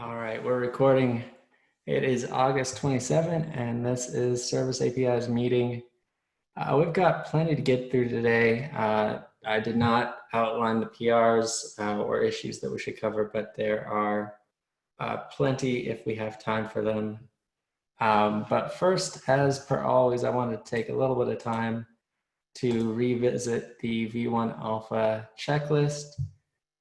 All right, we're recording. It is August 27th, and this is Service API's meeting. We've got plenty to get through today. I did not outline the PRs or issues that we should cover, but there are plenty if we have time for them. But first, as per always, I wanted to take a little bit of time to revisit the V1 Alpha checklist.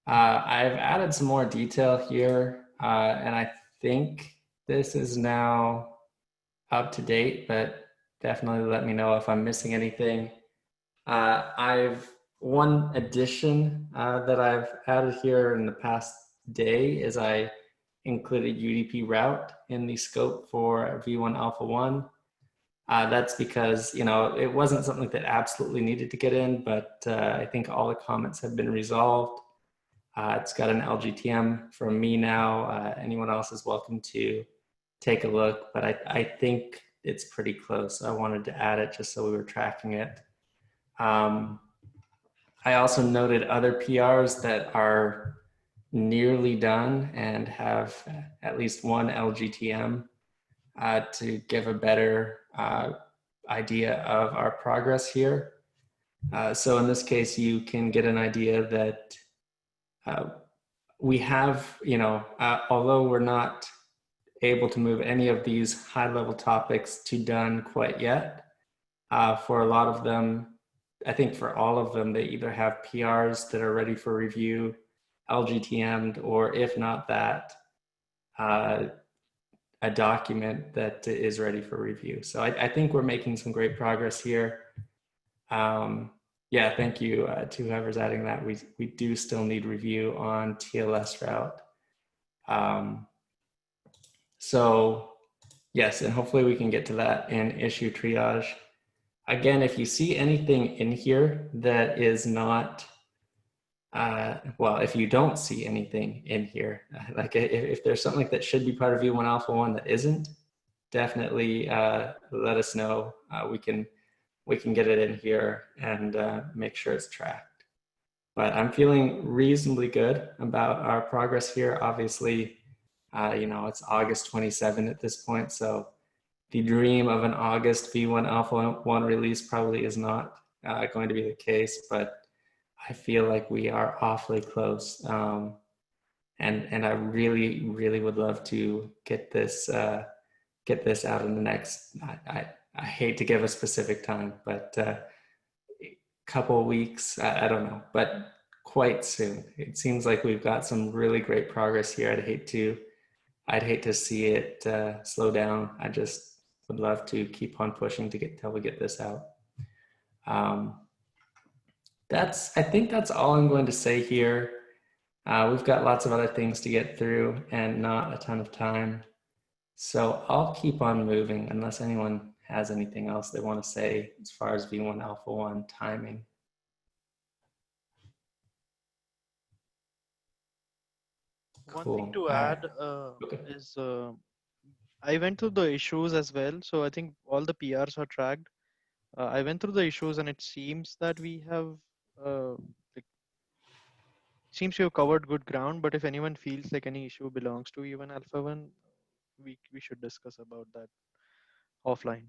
I've added some more detail here, and I think this is now up to date, but definitely let me know if I'm missing anything. One addition that I've added here in the past day is I included UDP route in the scope for V1 Alpha 1. That's because, it wasn't something that absolutely needed to get in, but I think all the comments have been resolved. It's got an LGTM from me now. Anyone else is welcome to take a look, but I think it's pretty close. I wanted to add it just so we were tracking it. I also noted other PRs that are nearly done and have at least one LGTM to give a better idea of our progress here. So in this case, you can get an idea that we have, although we're not able to move any of these high-level topics to done quite yet, for a lot of them, I think for all of them, they either have PRs that are ready for review, LGTM'd, or if not that, a document that is ready for review. So I think we're making some great progress here. Yeah, thank you to whoever's adding that. We do still need review on TLS route. So yes, and hopefully we can get to that in issue triage. Again, if you see anything in here that is not, well, if you don't see anything in here, like if there's something that should be part of V1 Alpha 1 that isn't, definitely let us know. We can get it in here and make sure it's tracked. But I'm feeling reasonably good about our progress here. Obviously, it's August 27 at this point, so the dream of an August V1 Alpha 1 release probably is not going to be the case, but I feel like we are awfully close. And I really, really would love to get this out in the next, I hate to give a specific time, but a couple of weeks, I don't know, but quite soon. It seems like we've got some really great progress here. I'd hate to see it slow down. I just would love to keep on pushing till we get this out. I think that's all I'm going to say here. We've got lots of other things to get through and not a ton of time. So I'll keep on moving unless anyone has anything else they want to say as far as V1 Alpha 1 timing. One Cool. thing to add is I went through the issues as well. So I think all the PRs are tracked. I went through the issues and it seems that we have seems we have covered good ground, but if anyone feels like any issue belongs to even Alpha 1, we should discuss about that offline.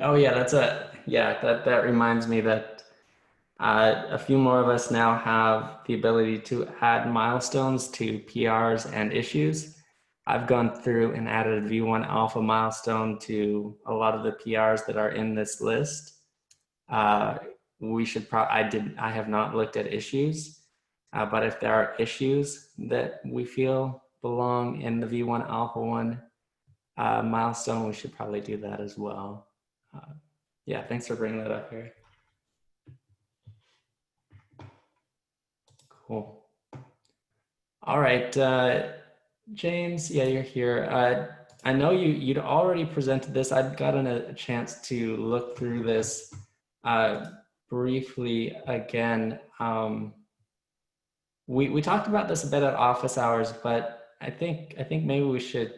Oh yeah, that reminds me that a few more of us now have the ability to add milestones to PRs and issues. I've gone through and added a V1 Alpha milestone to a lot of the PRs that are in this list. We should I have not looked at issues, but if there are issues that we feel belong in the V1 Alpha 1 milestone, we should probably do that as well. Yeah, thanks for bringing that up, Harry. Cool. All right, James, yeah, you're here. I know you'd already presented this. I'd gotten a chance to look through this briefly again. We talked about this a bit at office hours, but I think maybe we should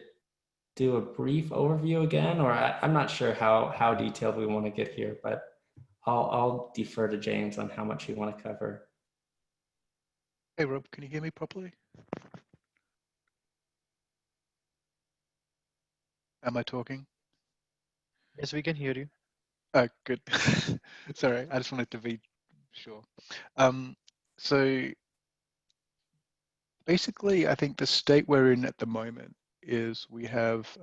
do a brief overview again, or I'm not sure how detailed we want to get here, but I'll defer to James on how much you want to cover. Hey Rob, can you hear me properly? Am I talking? Yes, we can hear you. Oh, good. Sorry, I just wanted to be sure. So basically, I think the state we're in at the moment is we have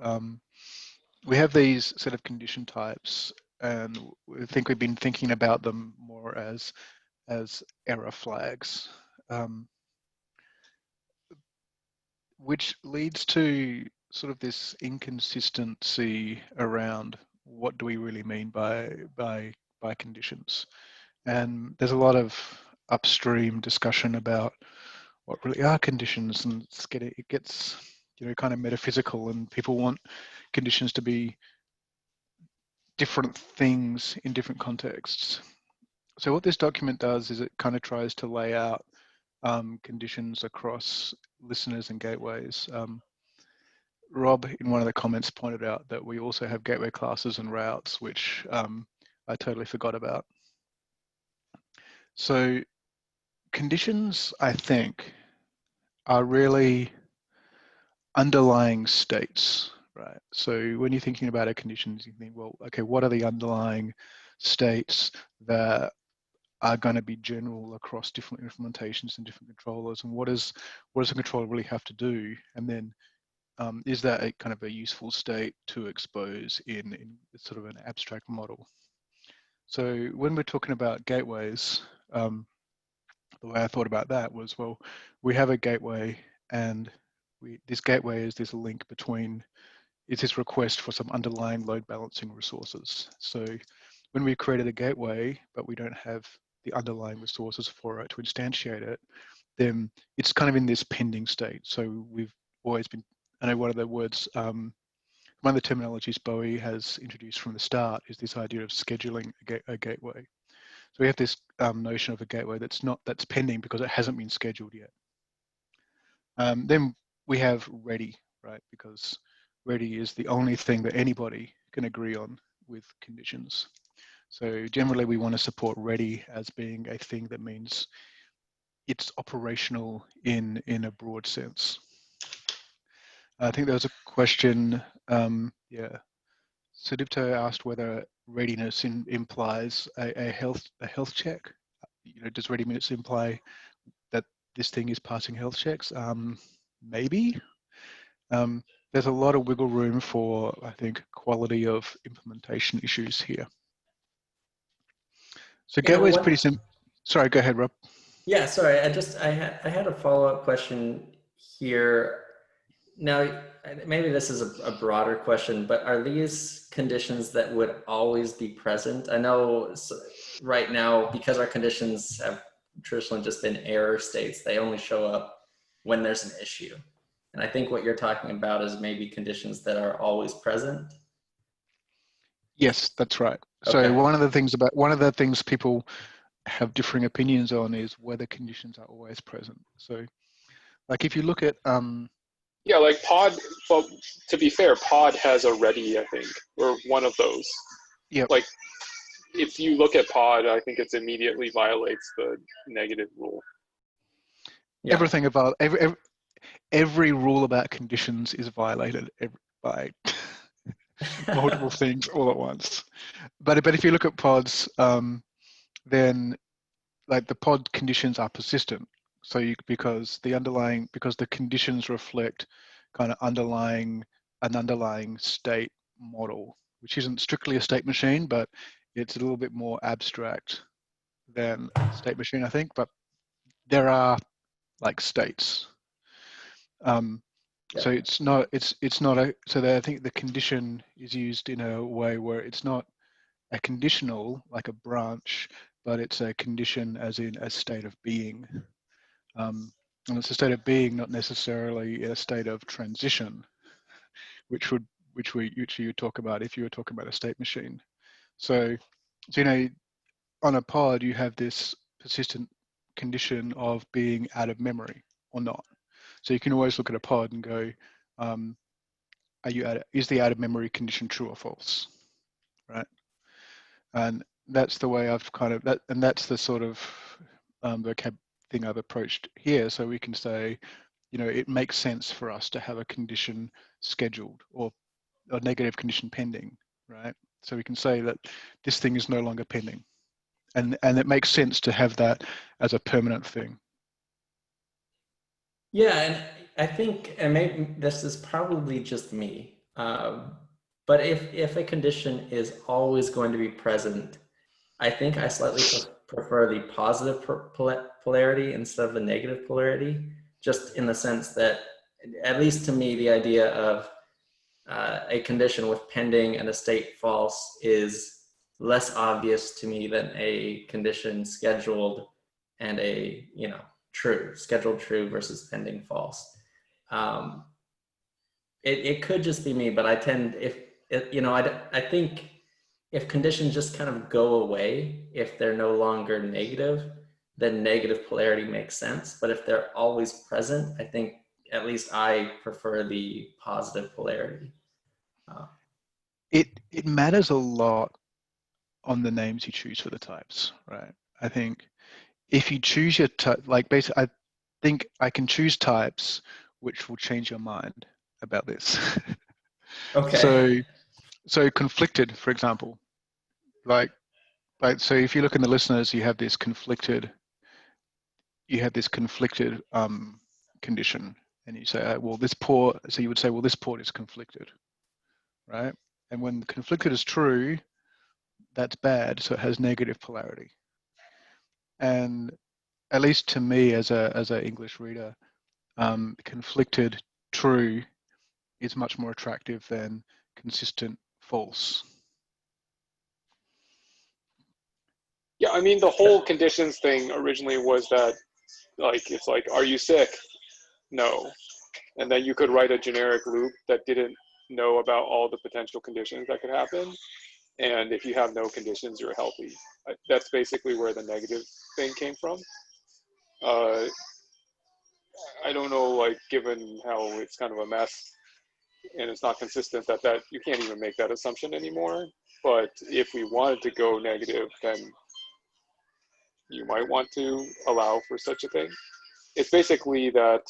these set of condition types, and I think we've been thinking about them more as error flags, which leads to sort of this inconsistency around what do we really mean by conditions. And there's a lot of upstream discussion about what really are conditions, and it gets kind of metaphysical, and people want conditions to be different things in different contexts. So what this document does is it kind of tries to lay out conditions across listeners and gateways. Rob, in one of the comments, pointed out that we also have gateway classes and routes, which I totally forgot about. So conditions, I think, are really underlying states, right? So when you're thinking about a conditions, you think, well, okay, what are the underlying states that are going to be general across different implementations and different controllers, and what does a controller really have to do? And then is that a kind of a useful state to expose in sort of an abstract model? So when we're talking about gateways, the way I thought about that was, well, we have a gateway, and this gateway is this link between, it's this request for some underlying load balancing resources. So when we created a gateway, but we don't have the underlying resources for it to instantiate it, then it's kind of in this pending state. So we've always been, I know one of the words, one of the terminologies Bowie has introduced from the start is this idea of scheduling a gateway. So we have this notion of a gateway that's pending because it hasn't been scheduled yet. Then we have ready, right? Because ready is the only thing that anybody can agree on with conditions. So generally we want to support ready as being a thing that means it's operational in a broad sense. I think there was a question, yeah. Sudipto asked whether readiness implies a health check. Does readiness imply that this thing is passing health checks? Maybe. There's a lot of wiggle room for, I think, quality of implementation issues here. So gateway is pretty simple. Sorry, go ahead, Rob. Yeah, sorry. I had a follow-up question here. Now, maybe this is a broader question, but are these conditions that would always be present? I know right now, because our conditions have traditionally just been error states, they only show up when there's an issue. And I think what you're talking about is maybe conditions that are always present. Yes, that's right. Okay. So one of the things people have differing opinions on is whether conditions are always present. So like if you look at yeah, like pod, well, to be fair, pod has a ready, I think, or one of those. Yeah. Like if you look at pod, I think it immediately violates the negative rule. Yeah. Everything about every rule about conditions is violated by multiple things all at once. But if you look at pods, then like the pod conditions are persistent. So because the conditions reflect kind of an underlying state model, which isn't strictly a state machine, but it's a little bit more abstract than a state machine, I think. But there are like states. So it's not so that I think the condition is used in a way where it's not a conditional like a branch, but it's a condition as in a state of being. And it's a state of being, not necessarily a state of transition, which you talk about if you were talking about a state machine. So on a pod you have this persistent condition of being out of memory or not. So you can always look at a pod and go, is the out of memory condition true or false, right? And that's the way I've kind of and that's the sort of thing I've approached here. So we can say, you know, it makes sense for us to have a condition scheduled or a negative condition pending, right? So we can say that this thing is no longer pending. And it makes sense to have that as a permanent thing. Yeah, and I think, and maybe this is probably just me, but if a condition is always going to be present, I think I slightly prefer the positive polarity instead of the negative polarity, just in the sense that, at least to me, the idea of a condition with pending and a state false is less obvious to me than a condition scheduled and a, true, scheduled true versus pending false. It could just be me, but I tend, I think if conditions just kind of go away, if they're no longer negative, then negative polarity makes sense. But if they're always present, I think at least I prefer the positive polarity. It matters a lot on the names you choose for the types, right? I think if you choose your type, like basically, I think I can choose types which will change your mind about this. Okay. So conflicted, for example, like so if you look in the listeners, you have this conflicted condition, and you say, well, this port. So you would say, well, this port is conflicted, right? And when conflicted is true, that's bad, so it has negative polarity. And at least to me, as a English reader, conflicted true is much more attractive than consistent false. Yeah, I mean, the whole conditions thing originally was that, like, it's like, are you sick? No. And then you could write a generic loop that didn't know about all the potential conditions that could happen. And if you have no conditions, you're healthy. That's basically where the negative thing came from. I don't know, like, given how it's kind of a mess and it's not consistent, that you can't even make that assumption anymore. But if we wanted to go negative, then you might want to allow for such a thing. It's basically that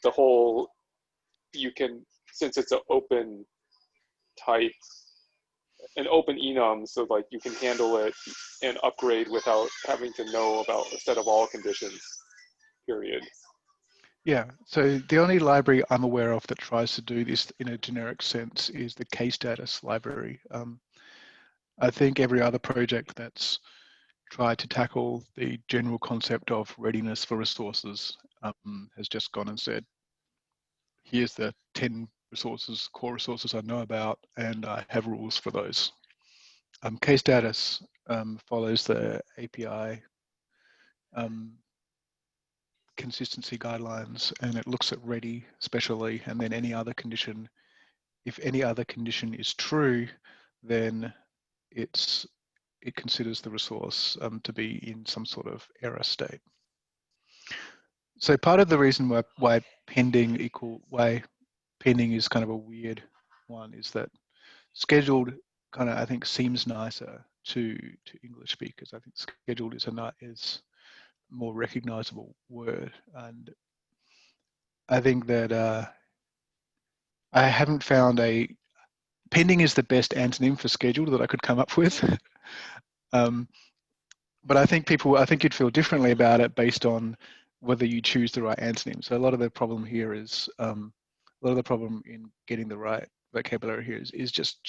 the whole, you can, since it's an open type, an open enum, so like you can handle it and upgrade without having to know about a set of all conditions, period. Yeah, so the only library I'm aware of that tries to do this in a generic sense is the KStatus library. I think every other project that's tried to tackle the general concept of readiness for resources has just gone and said, here's the 10 resources, core resources I know about, and I have rules for those. KStatus follows the API consistency guidelines, and it looks at ready especially, and then any other condition. If any other condition is true, then it considers the resource to be in some sort of error state. So part of the reason why pending is kind of a weird one is that scheduled kind of, I think, seems nicer to English speakers. I think scheduled is more recognizable word, and I think that I haven't found pending is the best antonym for scheduled that I could come up with. But I think you'd feel differently about it based on whether you choose the right antonym. So a lot of the problem here is, a lot of the problem in getting the right vocabulary here is just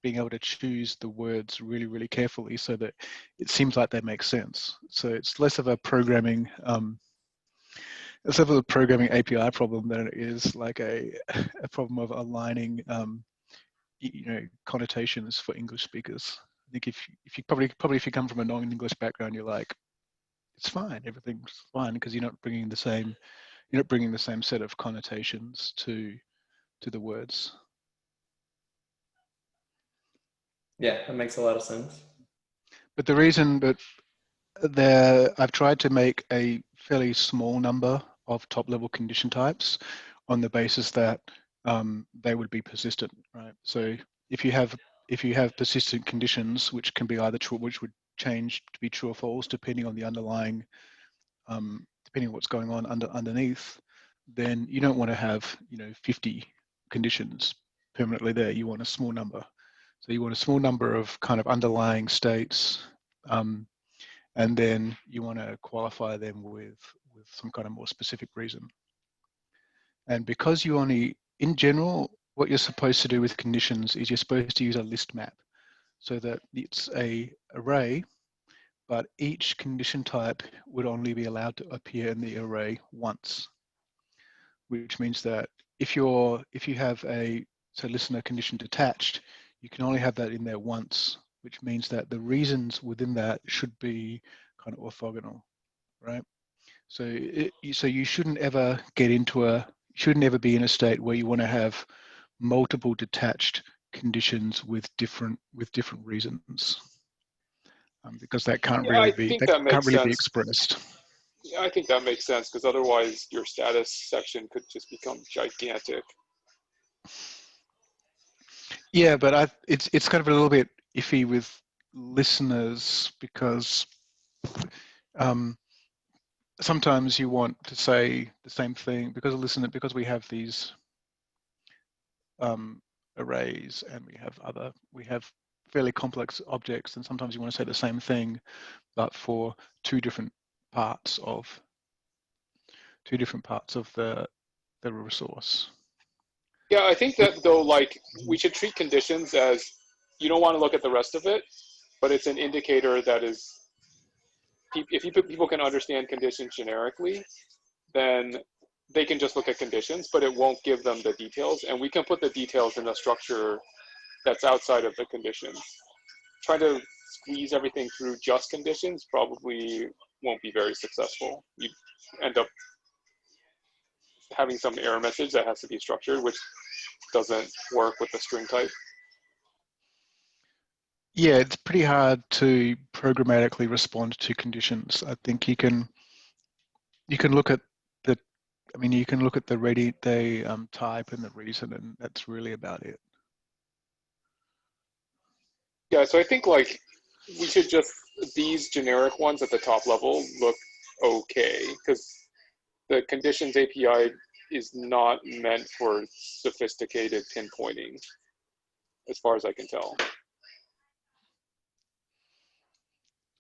being able to choose the words really, really carefully so that it seems like they make sense. So it's less of a programming API problem than it is like a problem of aligning connotations for English speakers. I think if you probably if you come from a non-English background, you're like, it's fine, everything's fine, because you're not bringing the same set of connotations to the words. Yeah, that makes a lot of sense. But the reason that I've tried to make a fairly small number of top-level condition types on the basis that they would be persistent, right? So if you have persistent conditions, which can be either true, which would change to be true or false depending on the underlying depending on what's going on underneath, then you don't want to have 50 conditions permanently there. You want a small number. So you want a small number of kind of underlying states, and then you want to qualify them with some kind of more specific reason. And because you only, in general, what you're supposed to do with conditions is you're supposed to use a list map so that it's a array, but each condition type would only be allowed to appear in the array once, which means that if you have a listener condition detached, you can only have that in there once, which means that the reasons within that should be kind of orthogonal, right? So you shouldn't ever be in a state where you want to have multiple detached conditions with different reasons, because that can't Yeah, really I be think that makes be sense. expressed. Yeah, I think that makes sense because otherwise your status section could just become gigantic. Yeah, but it's kind of a little bit iffy with listeners because sometimes you want to say the same thing because we have these arrays and we have fairly complex objects, and sometimes you want to say the same thing but for two different parts of the resource. Yeah, I think that though, like, we should treat conditions as you don't want to look at the rest of it, but it's an indicator that is, if people can understand conditions generically, then they can just look at conditions, but it won't give them the details. And we can put the details in a structure that's outside of the conditions. Trying to squeeze everything through just conditions probably won't be very successful. You end up having some error message that has to be structured, which doesn't work with the string type. Yeah, it's pretty hard to programmatically respond to conditions. I think you can look at the type and the reason, and that's really about it. Yeah, so I think like we should just, these generic ones at the top level look okay, because the conditions API is not meant for sophisticated pinpointing, as far as I can tell.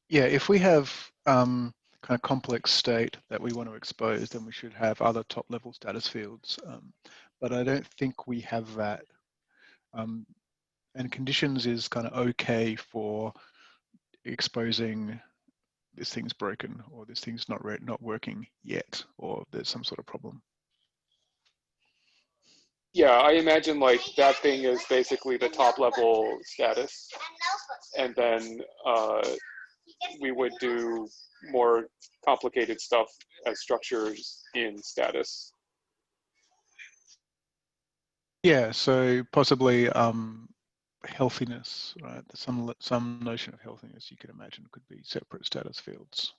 Yeah, if we have kind of complex state that we want to expose, then we should have other top level status fields. But I don't think we have that. And conditions is kind of okay for exposing this thing's broken, or this thing's not working yet, or there's some sort of problem. Yeah, I imagine like that thing is basically the top level status, and then we would do more complicated stuff as structures in status. Yeah, so possibly healthiness, right? Some notion of healthiness you could imagine could be separate status fields.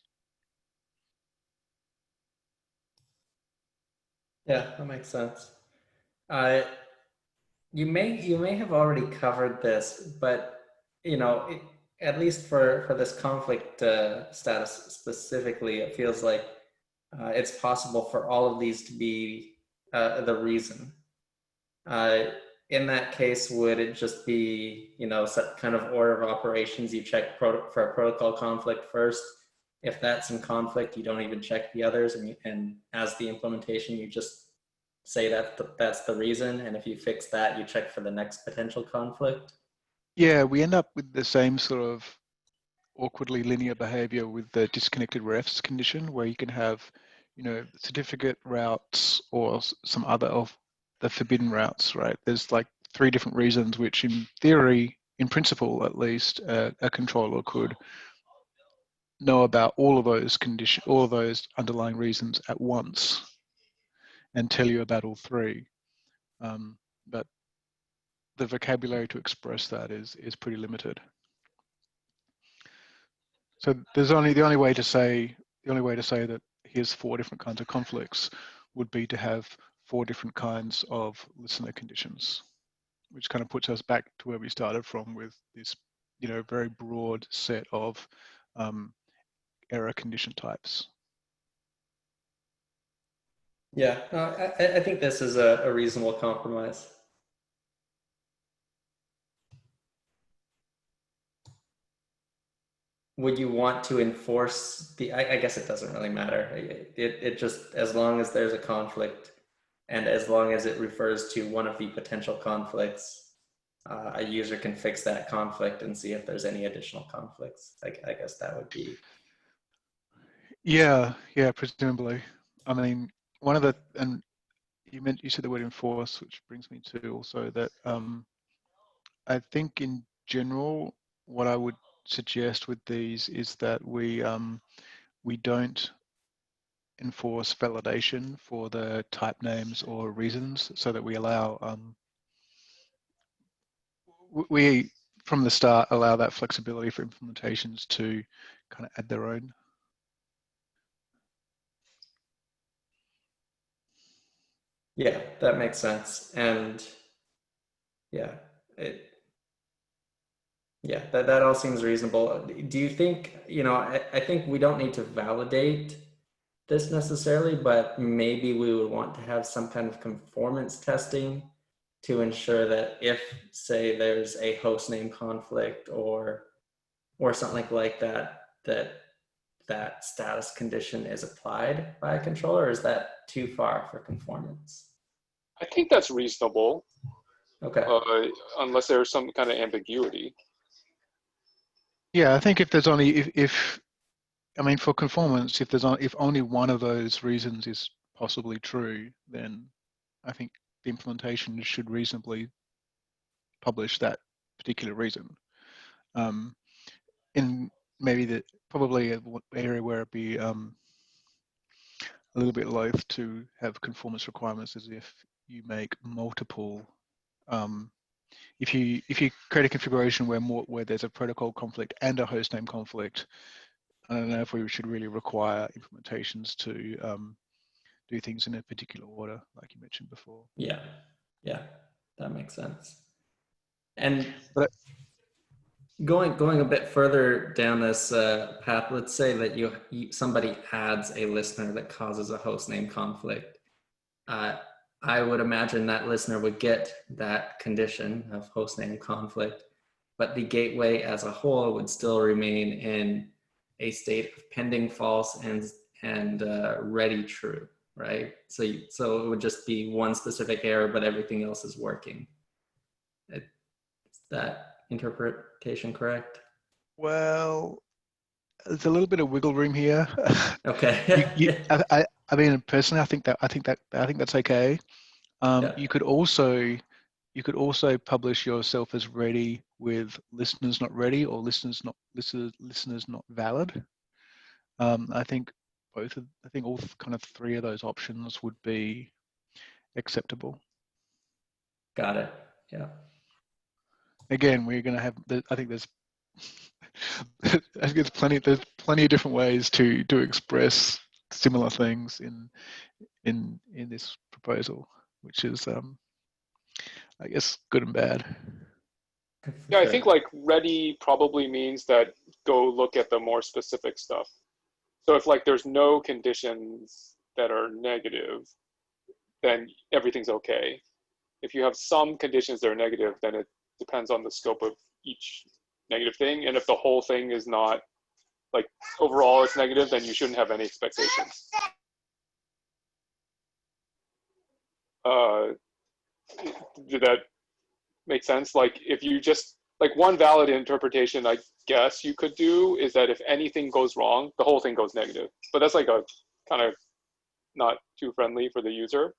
Yeah, that makes sense. You may have already covered this, but at least for this conflict status specifically, it feels like it's possible for all of these to be the reason. In that case, would it just be some kind of order of operations? You check for a protocol conflict first. If that's in conflict, you don't even check the others, and as the implementation, you just say that that's the reason, and if you fix that, you check for the next potential conflict. Yeah, we end up with the same sort of awkwardly linear behavior with the disconnected refs condition, where you can have, certificate routes or some other of the forbidden routes, right? There's like 3 different reasons, which in theory, in principle at least, a controller could know about all of those underlying reasons at once and tell you about all 3. But the vocabulary to express that is pretty limited. So there's the only way to say that here's 4 different kinds of conflicts would be to have 4 different kinds of listener conditions, which kind of puts us back to where we started from with this, very broad set of error condition types. Yeah, no, I think this is a reasonable compromise. Would you want to enforce the, I guess it doesn't really matter. It just, as long as there's a conflict and as long as it refers to one of the potential conflicts, a user can fix that conflict and see if there's any additional conflicts. I guess that would be. Yeah, presumably. I mean, one of the, and you said the word enforce, which brings me to also that I think in general, what I would suggest with these is that we don't enforce validation for the type names or reasons, so that we allow we from the start allow that flexibility for implementations to kind of add their own. Yeah, that makes sense. And yeah, that all seems reasonable. Do you think, I think we don't need to validate this necessarily, but maybe we would want to have some kind of conformance testing to ensure that if, say, there's a host name conflict or something like that, that status condition is applied by a controller, or is that too far for conformance? I think that's reasonable. Okay. Unless there's some kind of ambiguity. Yeah, I think if there's only if I mean, for conformance, if only one of those reasons is possibly true, then I think the implementation should reasonably publish that particular reason. In maybe probably an area where it'd be a little bit loath to have conformance requirements is if you make multiple. If you create a configuration where there's a protocol conflict and a hostname conflict, I don't know if we should really require implementations to do things in a particular order, like you mentioned before. Yeah, that makes sense. And going a bit further down this path, let's say that somebody adds a listener that causes a hostname conflict. I would imagine that listener would get that condition of hostname conflict, but the gateway as a whole would still remain in a state of pending false and ready true, right? So it would just be one specific error, but everything else is working. Is that interpretation correct? Well, there's a little bit of wiggle room here. Okay. I mean, personally, I think that's okay. Yeah. You could also publish yourself as ready with listeners not ready or listeners not valid. I think all kind of three of those options would be acceptable. Got it. Yeah. Again, we're going to have. I think there's plenty of different ways to express similar things in this proposal, which is I guess good and bad. Yeah, I think like ready probably means that go look at the more specific stuff. So if like there's no conditions that are negative, then everything's okay. If you have some conditions that are negative, then it depends on the scope of each negative thing. And if the whole thing is not, like overall it's negative, then you shouldn't have any expectations. Did that make sense? Like if you just, like one valid interpretation I guess you could do is that if anything goes wrong, the whole thing goes negative. But that's like a kind of not too friendly for the user.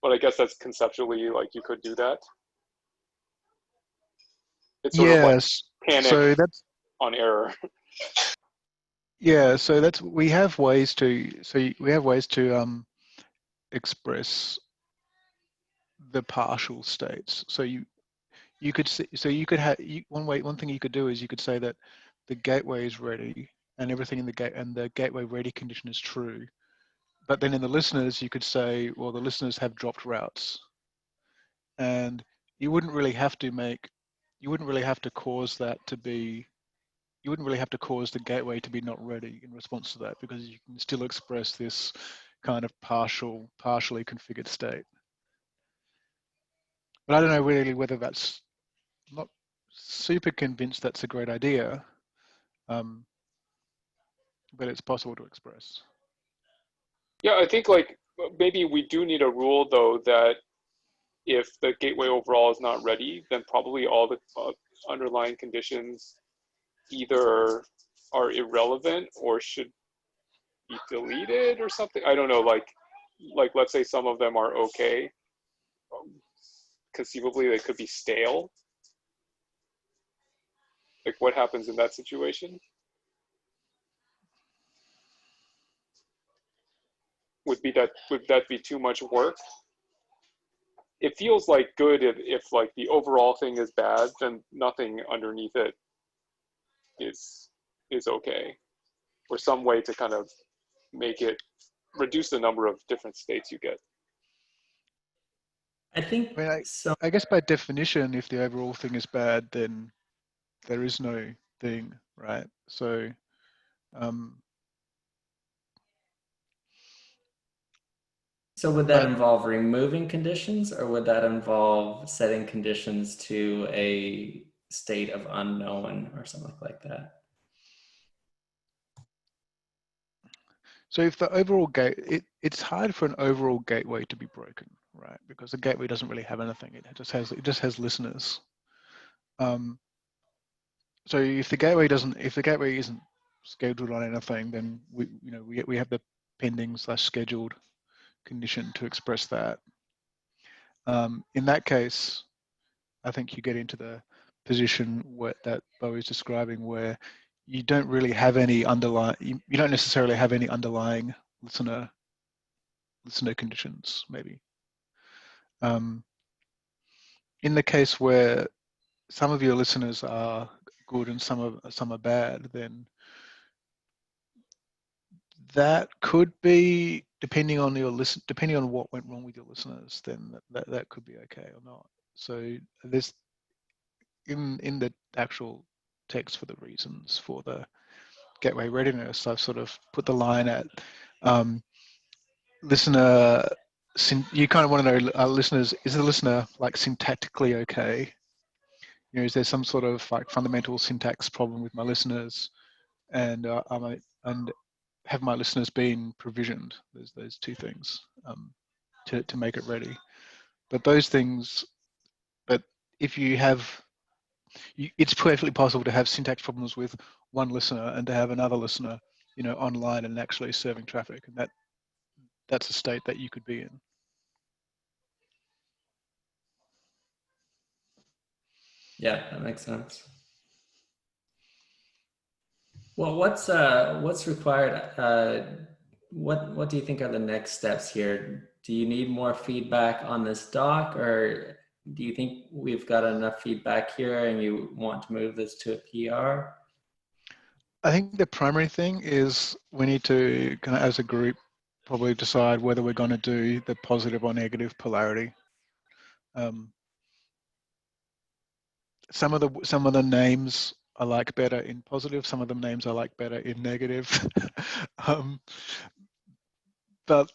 But I guess that's conceptually like you could do that. It's sort of like panic so that's on error. Yeah, so we have ways to express the partial states. So you could have one thing you could do is you could say that the gateway is ready and everything in the gateway ready condition is true. But then in the listeners, you could say, well, the listeners have dropped routes, and you wouldn't really have to cause that to be. You wouldn't really have to cause the gateway to be not ready in response to that, because you can still express this kind of partially configured state. But I don't know really whether that's, I'm not super convinced that's a great idea, but it's possible to express. Yeah, I think like maybe we do need a rule though that if the gateway overall is not ready, then probably all the underlying conditions either are irrelevant or should be deleted or something. I don't know, like let's say some of them are okay. Conceivably they could be stale. Like what happens in that situation? Would that be too much work? It feels like good if like the overall thing is bad, then nothing underneath it is okay, or some way to kind of make it reduce the number of different states you get. I think I mean, so. I guess by definition, if the overall thing is bad, then there is no thing, right? So, So would that involve removing conditions, or would that involve setting conditions to a state of unknown or something like that? so if the overall it's hard for an overall gateway to be broken, right? Because the gateway doesn't really have anything. It just has listeners. So if the gateway isn't scheduled on anything, then we have the pending/scheduled condition to express that. In that case, I think you get into the position that Bo is describing, where you don't really have any underlying, you don't necessarily have any underlying listener conditions, maybe. In the case where some of your listeners are good and some are bad, then that could be, depending on what went wrong with your listeners, then that could be okay or not. So there's in the actual text for the reasons for the gateway readiness, I've sort of put the line at listener. You kind of want to know, listeners, is the listener like syntactically okay? Is there some sort of like fundamental syntax problem with my listeners, and have my listeners been provisioned? There's those two things to make it ready. But those things, but if you have, it's perfectly possible to have syntax problems with one listener and to have another listener, online and actually serving traffic, and that's a state that you could be in. Yeah, that makes sense. Well, what's required? What do you think are the next steps here? Do you need more feedback on this doc, or do you think we've got enough feedback here and you want to move this to a PR? I think the primary thing is we need to kind of, as a group, probably decide whether we're going to do the positive or negative polarity. Some of the names I like better in positive. Some of the names I like better in negative. But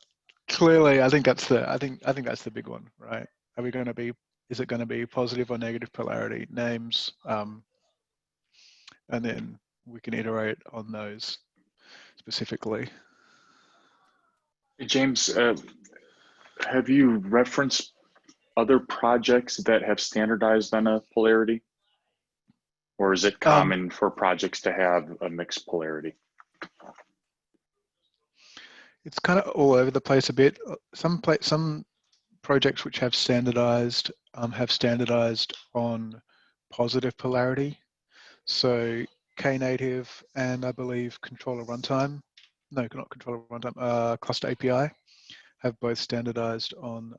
clearly, I think that's the big one, right? Is it going to be positive or negative polarity names? And then we can iterate on those specifically. Hey, James, have you referenced other projects that have standardized on a polarity? Or is it common for projects to have a mixed polarity? It's kind of all over the place a bit. Some projects which have standardized on positive polarity. So Knative and I believe controller runtime, no, not controller runtime, cluster API have both standardized on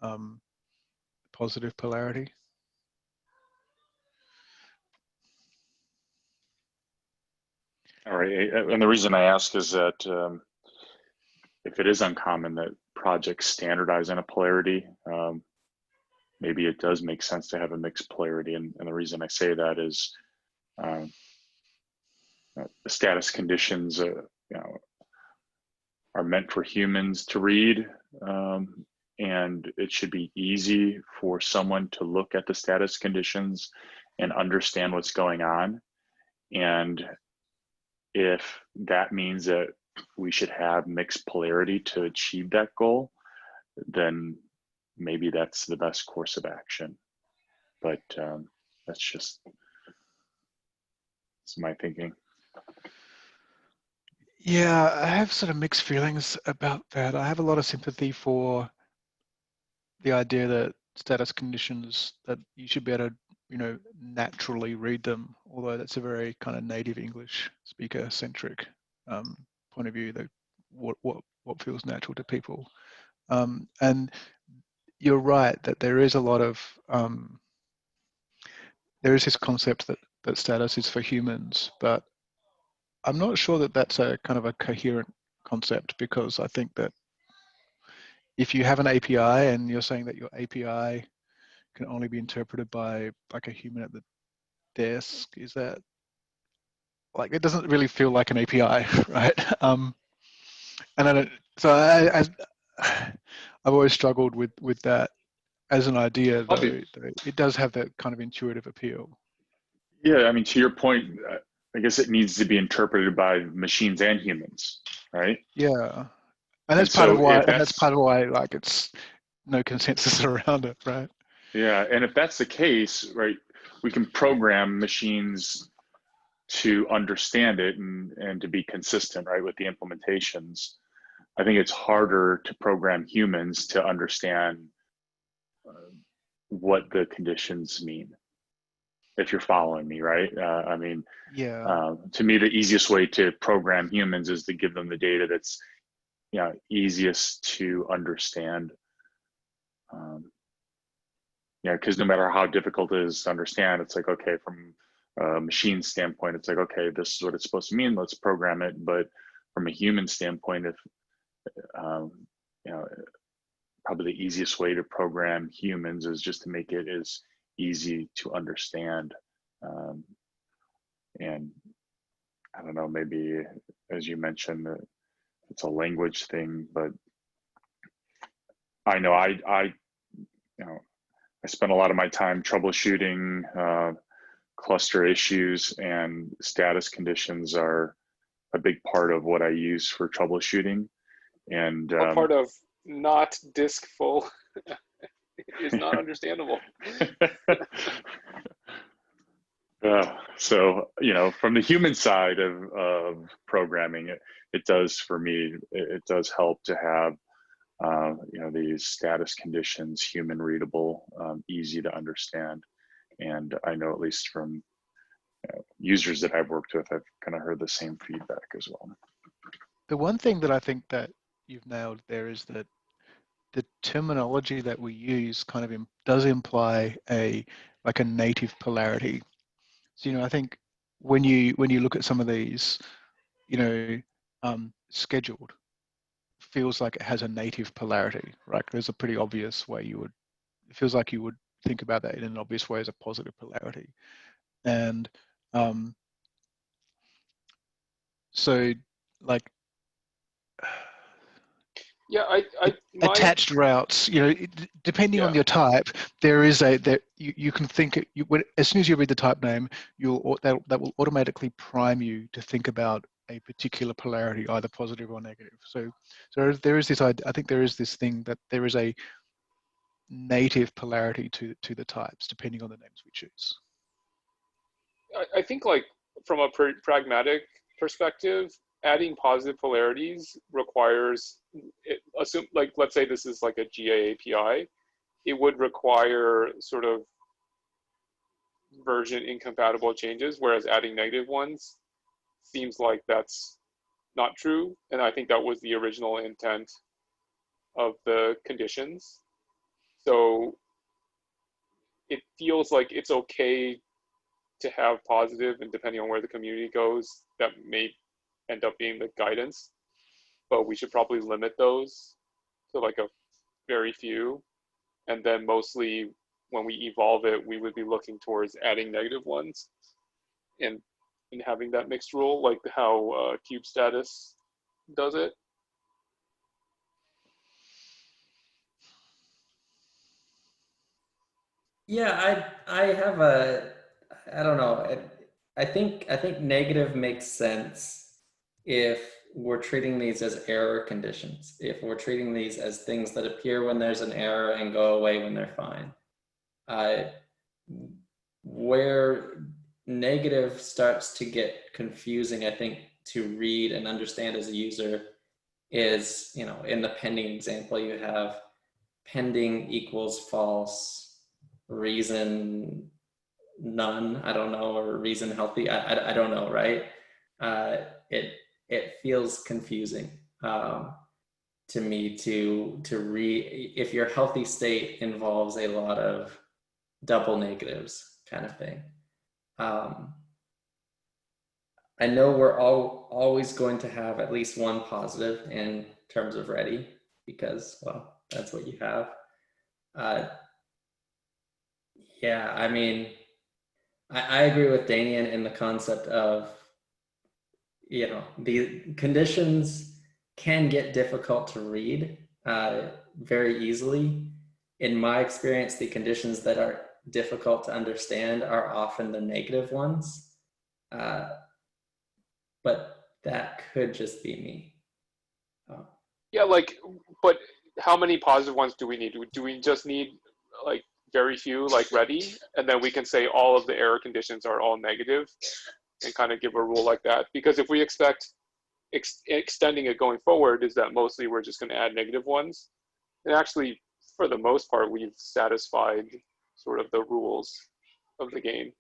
positive polarity. All right, and the reason I ask is that if it is uncommon that projects standardize on a polarity, maybe it does make sense to have a mixed polarity. And the reason I say that is the status conditions, are meant for humans to read, and it should be easy for someone to look at the status conditions and understand what's going on. And if that means that we should have mixed polarity to achieve that goal, then maybe that's the best course of action. But that's my thinking. Yeah, I have sort of mixed feelings about that. I have a lot of sympathy for the idea that status conditions, that you should be able to, naturally read them, although that's a very kind of native English speaker centric point of view, that what feels natural to people. And you're right that there is a lot of, there is this concept that status is for humans, but I'm not sure that that's a kind of a coherent concept, because I think that if you have an API and you're saying that your API can only be interpreted by like a human at the desk, is that, like, it doesn't really feel like an API, right? And I don't, so I've always struggled with that as an idea, though it does have that kind of intuitive appeal. Yeah, I mean, to your point, I guess it needs to be interpreted by machines and humans, right? Yeah, and that's And part of so why, if and that's that's, part of why, like, it's no consensus around it, right? yeah, and if that's the case, right, we can program machines to understand it and to be consistent, right, with the implementations. I think it's harder to program humans to understand what the conditions mean, if you're following me, right? I mean, Yeah, to me, the easiest way to program humans is to give them the data that's, easiest to understand. Because no matter how difficult it is to understand, it's like, okay, from a machine standpoint, it's like, okay, this is what it's supposed to mean, let's program it. But from a human standpoint, if probably the easiest way to program humans is just to make it as easy to understand. And I don't know, maybe as you mentioned, it's a language thing, but I know I spend a lot of my time troubleshooting cluster issues, and status conditions are a big part of what I use for troubleshooting. And What part of not disk full is not understandable? So, from the human side of programming, it does, for me, it does help to have, these status conditions human readable, easy to understand. And I know, at least from users that I've worked with, I've kind of heard the same feedback as well. the one thing that I think that you've nailed there is that the terminology that we use kind of does imply a native polarity. So, I think when you look at some of these, scheduled feels like it has a native polarity, right? There's a pretty obvious way it feels like you would think about that in an obvious way as a positive polarity. And so, like, Yeah, attached routes, depending on yeah. your type, there is you can think as soon as you read the type name, that will automatically prime you to think about a particular polarity, either positive or negative. So there is this, I think there is this thing that there is a native polarity to the types depending on the names we choose. I think, like, from a pragmatic perspective, adding positive polarities requires, let's say this is like a GA API, it would require sort of version incompatible changes, whereas adding negative ones seems like that's not true. And I think that was the original intent of the conditions. So it feels like it's okay to have positive, and depending on where the community goes, that may end up being the guidance, but we should probably limit those to like a very few. And then mostly when we evolve it, we would be looking towards adding negative ones and having that mixed rule, like how cube status does it. Yeah, I have a, I don't know. I think negative makes sense if we're treating these as error conditions. If we're treating these as things that appear when there's an error and go away when they're fine. Uh, where negative starts to get confusing, I think, to read and understand as a user is, you know, in the pending example, you have pending equals false, reason none, I don't know, or reason healthy, I don't know, right? Uh, it it feels confusing to me to read if your healthy state involves a lot of double negatives kind of thing. Um, I know we're always going to have at least one positive in terms of ready because, well, that's what you have. Uh, yeah, I mean, I agree with Danian in the concept of, you know, the conditions can get difficult to read very easily. In my experience, the conditions that are difficult to understand are often the negative ones. But that could just be me. Oh. Yeah, like, but how many positive ones do we need? Do we just need like very few, like ready, and then we can say all of the error conditions are all negative, and kind of give a rule like that? Because if we expect extending it going forward, is that mostly we're just going to add negative ones, and actually, for the most part, we've satisfied sort of the rules of the game.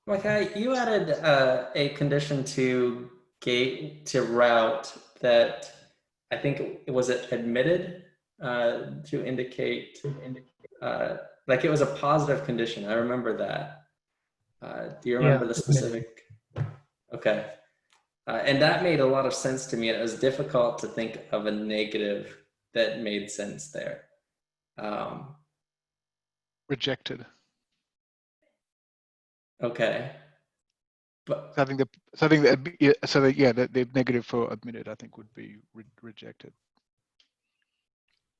Okay, you added a condition to gate to route that I think it was it admitted to indicate like it was a positive condition. I remember that. Do you remember the specific? Okay, and that made a lot of sense to me. It was difficult to think of a negative that made sense there. Rejected. Okay, but So I think the negative for admitted, I think, would be rejected.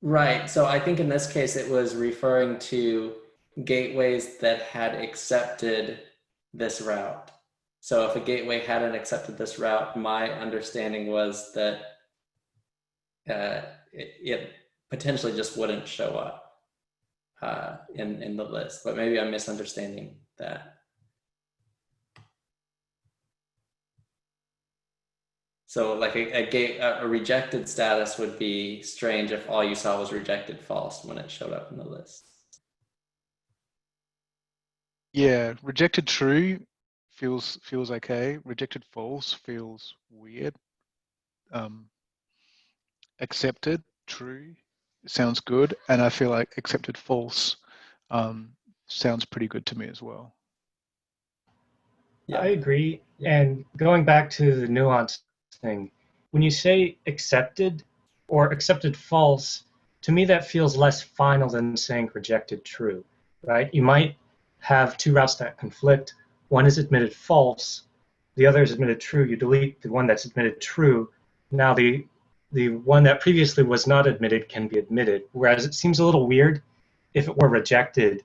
right. So I think in this case, it was referring to gateways that had accepted this route. So if a gateway hadn't accepted this route, my understanding was that it potentially just wouldn't show up in the list. But maybe I'm misunderstanding that. So like a rejected status would be strange if all you saw was rejected false when it showed up in the list. Yeah, rejected true feels okay. Rejected false feels weird. Accepted true sounds good, and I feel like accepted false sounds pretty good to me as well. Yeah. I agree. And going back to the nuance thing, when you say accepted or accepted false, to me that feels less final than saying rejected true, right? You might have two routes that conflict. One is admitted false, the other is admitted true. You delete the one that's admitted true. Now the one that previously was not admitted can be admitted. Whereas it seems a little weird if it were rejected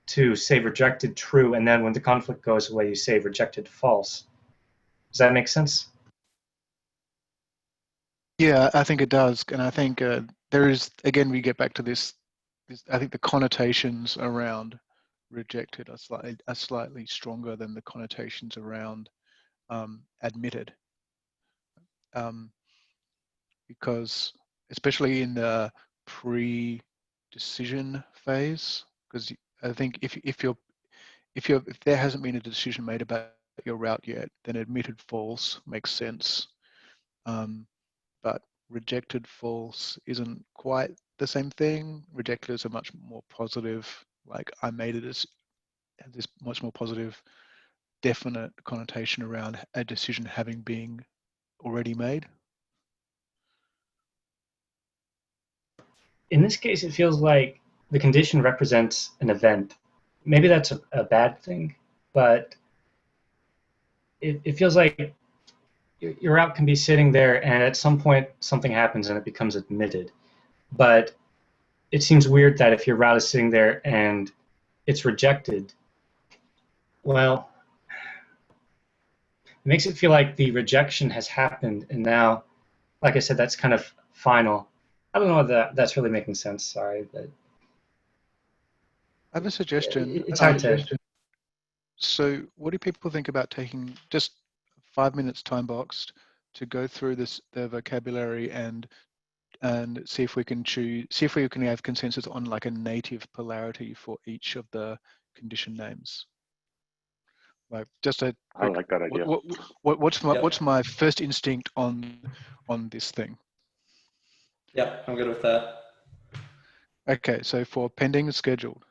to say rejected true, and then when the conflict goes away, you say rejected false. Does that make sense? Yeah, I think it does, and I think there is, again, we get back to this. I think the connotations around rejected are slightly stronger than the connotations around admitted, because especially in the pre-decision phase, because I think if there hasn't been a decision made about your route yet, then admitted false makes sense. But rejected false isn't quite the same thing. Rejected is a much more positive, like I made it as this much more positive, definite connotation around a decision having been already made. In this case, it feels like the condition represents an event. Maybe that's a bad thing, but it feels like your route can be sitting there and at some point something happens and it becomes admitted. but it seems weird that if your route is sitting there and it's rejected, well, it makes it feel like the rejection has happened, and now, like I said, that's kind of final. I don't know whether that's really making sense. Sorry, but I have a suggestion. it's hard to. So what do people think about taking just 5 minutes time boxed to go through the vocabulary and see if we can have consensus on like a native polarity for each of the condition names? Like just a I quick, like that idea. what's my first instinct on this thing? Yeah, I'm good with that. Okay, so for pending and scheduled.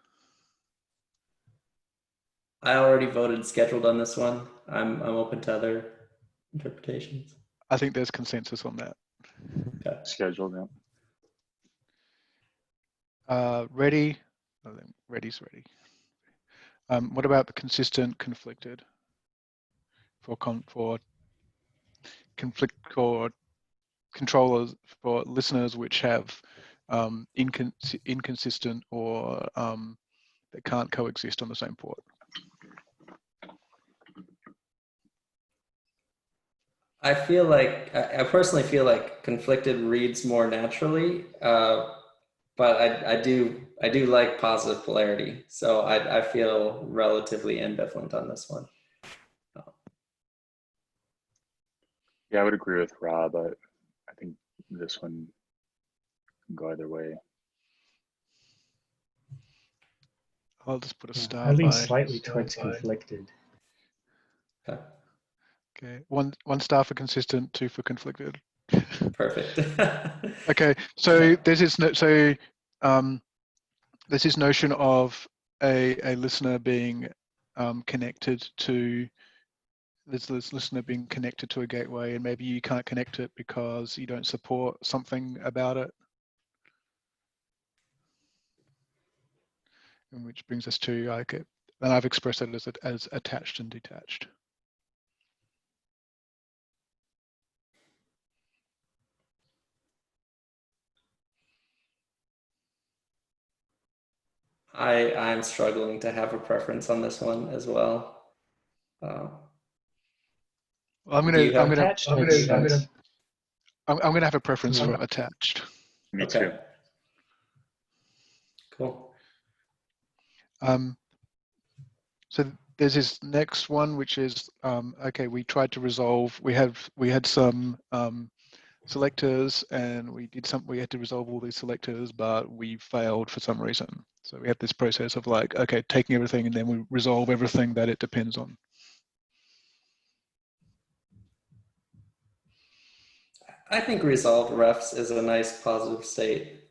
I already voted scheduled on this one. I'm open to other interpretations. I think there's consensus on that. Okay. Scheduled, yeah. Ready, oh, then ready's ready. What about the consistent conflicted? For conflict or controllers, for listeners which have inconsistent or that can't coexist on the same port. I feel like I personally feel like conflicted reads more naturally, but I do like positive polarity, so I feel relatively ambivalent on this one. Yeah, I would agree with Rob. I think this one can go either way. I'll just put a star. I lean slightly towards conflicted. Okay. Okay, one star for consistent, 2 for conflicted. Perfect. Okay, so there's this there's this notion of a listener being connected to this listener being connected to a gateway, and maybe you can't connect it because you don't support something about it. And which brings us to like it, and I've expressed it as attached and detached. I'm struggling to have a preference on this one as well. I'm gonna have a preference for attached. Me too. Cool. So there's this next one, which is okay. We tried to resolve. We had some selectors, and we had to resolve all these selectors, but we failed for some reason. So we had this process of like, okay, taking everything and then we resolve everything that it depends on. I think resolved refs is a nice positive state.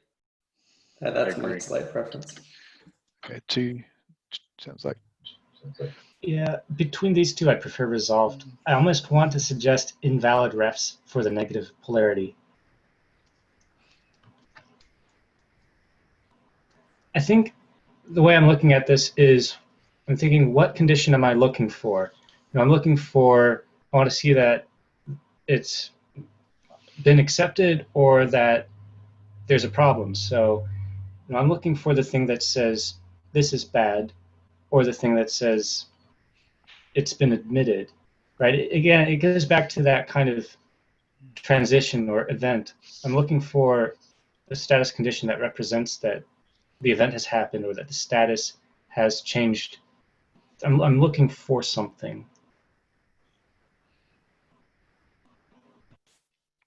That's my slight preference. Okay, 2 sounds like. Yeah, between these two, I prefer resolved. I almost want to suggest invalid refs for the negative polarity. I think the way I'm looking at this is I'm thinking, what condition am I looking for? I'm looking for, I want to see that it's been accepted or that there's a problem. So I'm looking for the thing that says this is bad, or the thing that says it's been admitted, right? Again, it goes back to that kind of transition or event. I'm looking for a status condition that represents that the event has happened or that the status has changed. I'm looking for something.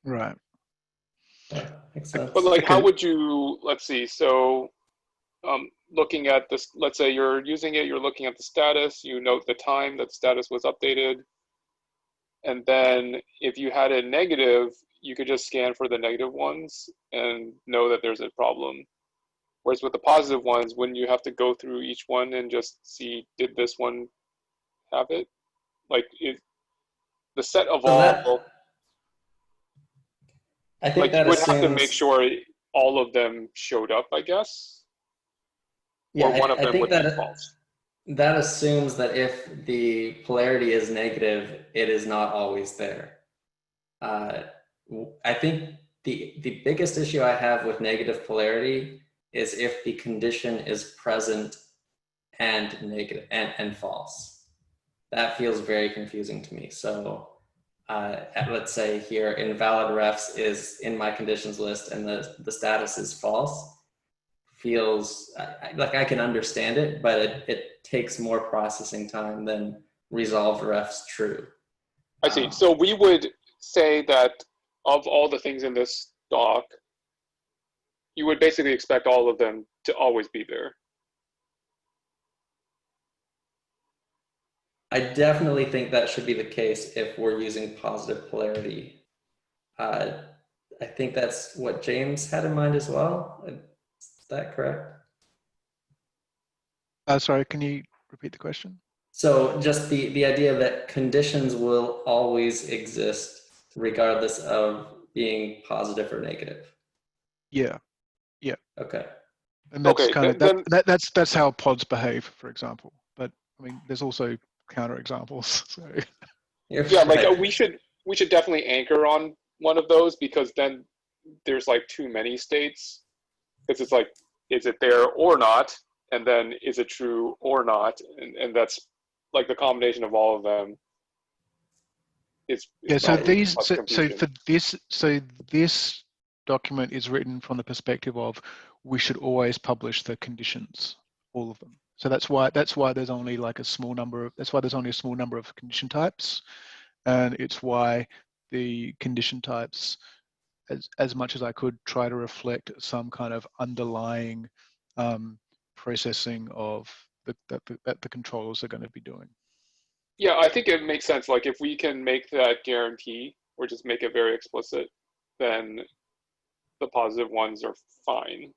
Right. Makes sense. But like, how would you, let's see, so looking at this, let's say you're using it, you're looking at the status, you note the time that the status was updated. And then if you had a negative, you could just scan for the negative ones and know that there's a problem. Whereas with the positive ones, wouldn't you have to go through each one and just see, did this one have it? Like the set of all, I think like that you would assumes, have to make sure all of them showed up, I guess. Yeah, or one of them would be false. That assumes that if the polarity is negative, it is not always there. I think the biggest issue I have with negative polarity is if the condition is present and negative and false. That feels very confusing to me. So let's say here invalid refs is in my conditions list and the status is false. Feels like I can understand it, but it takes more processing time than resolved refs true. I see. So we would say that of all the things in this doc, you would basically expect all of them to always be there. I definitely think that should be the case if we're using positive polarity. I think that's what James had in mind as well. Is that correct? Sorry, can you repeat the question? So just the idea that conditions will always exist regardless of being positive or negative. Yeah. Okay. And that's Okay, kind of that's how pods behave, for example. But I mean, there's also counterexamples. So Yeah, like right. we should definitely anchor on one of those, because then there's like too many states. Because it's like, is it there or not? And then is it true or not? And that's like the combination of all of them. yeah. So probably these cause so confusion. for this document is written from the perspective of we should always publish the conditions, all of them. So that's why there's only like a small number of condition types, and it's why the condition types, as much as I could, try to reflect some kind of underlying processing of that the controllers are going to be doing. Yeah, I think it makes sense. Like if we can make that guarantee or just make it very explicit, then the positive ones are fine.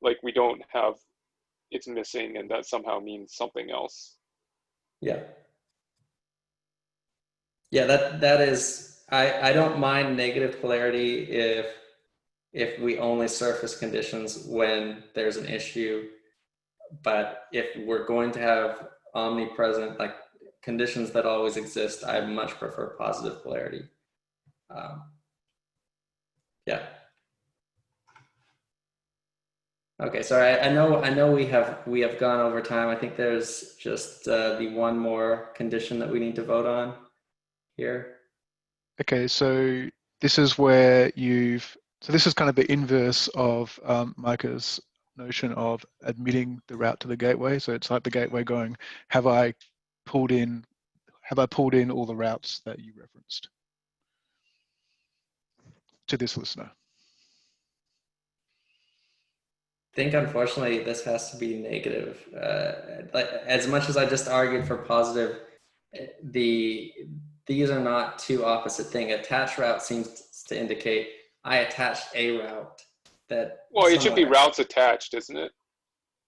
Like we don't have it's missing and that somehow means something else. Yeah. Yeah, that is, I don't mind negative polarity if we only surface conditions when there's an issue. But if we're going to have omnipresent, like conditions that always exist, I much prefer positive polarity. Yeah. Okay, sorry. I know we have gone over time. I think there's just the one more condition that we need to vote on here. Okay, so this is where this is kind of the inverse of Micah's notion of admitting the route to the gateway. So it's like the gateway going, have I pulled in all the routes that you referenced to this listener? I think unfortunately this has to be negative. Like as much as I just argued for positive, these are not two opposite things. Attached route seems to indicate I attached a route that. Well, it should be routes attached, isn't it?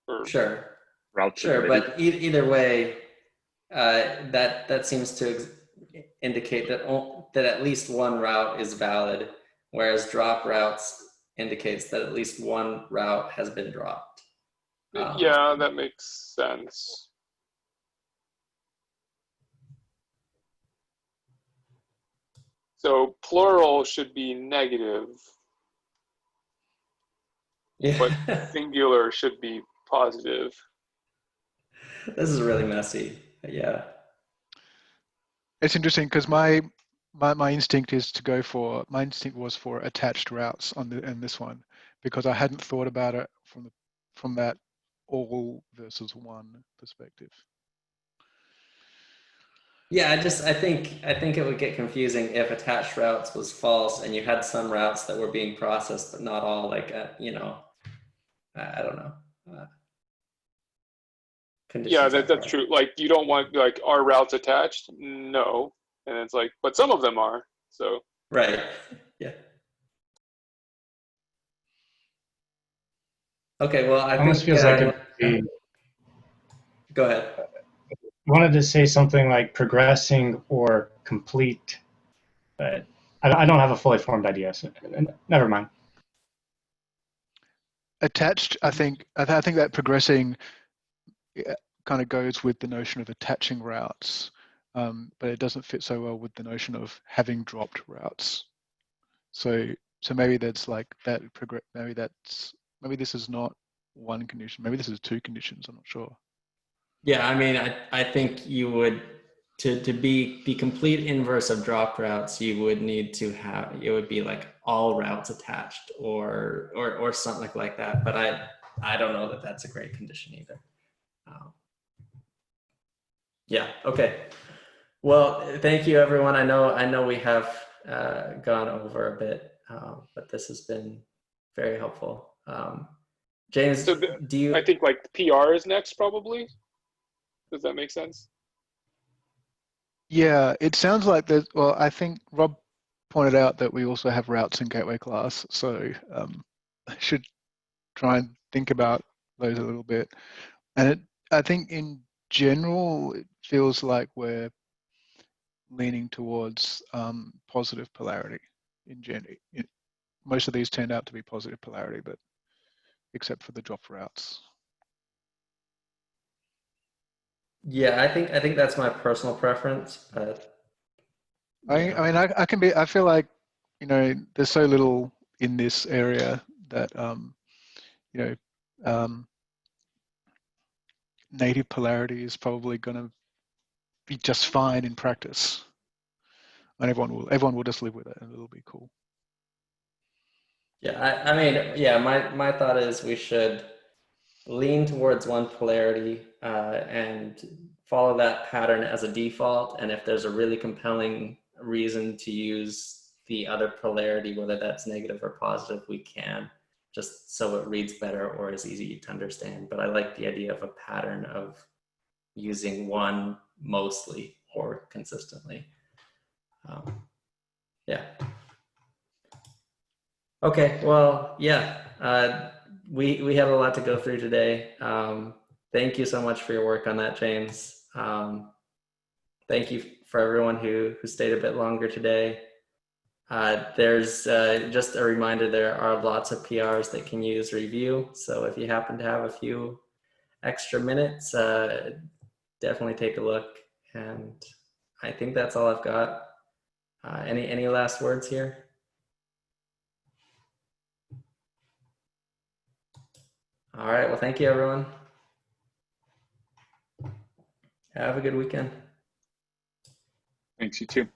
Or sure. Routes Sure, admitted. but either way, that seems to indicate that at least one route is valid, whereas drop routes indicates that at least one route has been dropped. yeah, that makes sense. So plural should be negative, Yeah. but singular should be positive. This is really messy. Yeah. It's interesting because my instinct was for attached routes in this one, because I hadn't thought about it from that all versus one perspective. Yeah, I think it would get confusing if attached routes was false and you had some routes that were being processed, but not all. Like, I don't know. Yeah, that's true. Like you don't want like are routes attached? No, and it's like, but some of them are. So right. Yeah. Okay. Well, I almost think feels like it would be. Go ahead. I wanted to say something like progressing or complete, but I don't have a fully formed idea. So never mind. Attached, I think that progressing kind of goes with the notion of attaching routes, but it doesn't fit so well with the notion of having dropped routes. So So maybe that's like that maybe this is not one condition. Maybe this is two conditions. I'm not sure. Yeah, I mean, I think you would, to be the complete inverse of dropped routes, you would need to have, it would be like all routes attached or something like that. But I don't know that that's a great condition either. Yeah, okay. Well, thank you everyone. I know we have gone over a bit, but this has been very helpful. James, So do you? I think like PR is next probably. Does that make sense? Yeah, it sounds like there's, well, I think Rob pointed out that we also have routes in gateway class. So I should try and think about those a little bit. And I think in general, it feels like we're leaning towards positive polarity in general. Most of these turned out to be positive polarity, but except for the drop routes. Yeah, I think that's my personal preference, but yeah. I mean, I feel like, you know, there's so little in this area that, you know, native polarity is probably going to be just fine in practice, and everyone will just live with it, and it'll be cool. Yeah, I mean, yeah, my thought is we should lean towards one polarity and follow that pattern as a default. And if there's a really compelling reason to use the other polarity, whether that's negative or positive, we can, just so it reads better or is easy to understand. But I like the idea of a pattern of using one mostly or consistently. Yeah. Okay, well, yeah, we had a lot to go through today. Thank you so much for your work on that, James. Thank you for everyone who stayed a bit longer today. There's just a reminder, there are lots of PRs that can use review. So if you happen to have a few extra minutes, definitely take a look. And I think that's all I've got. Any last words here? All right, well, thank you, everyone. Have a good weekend. Thanks, you too.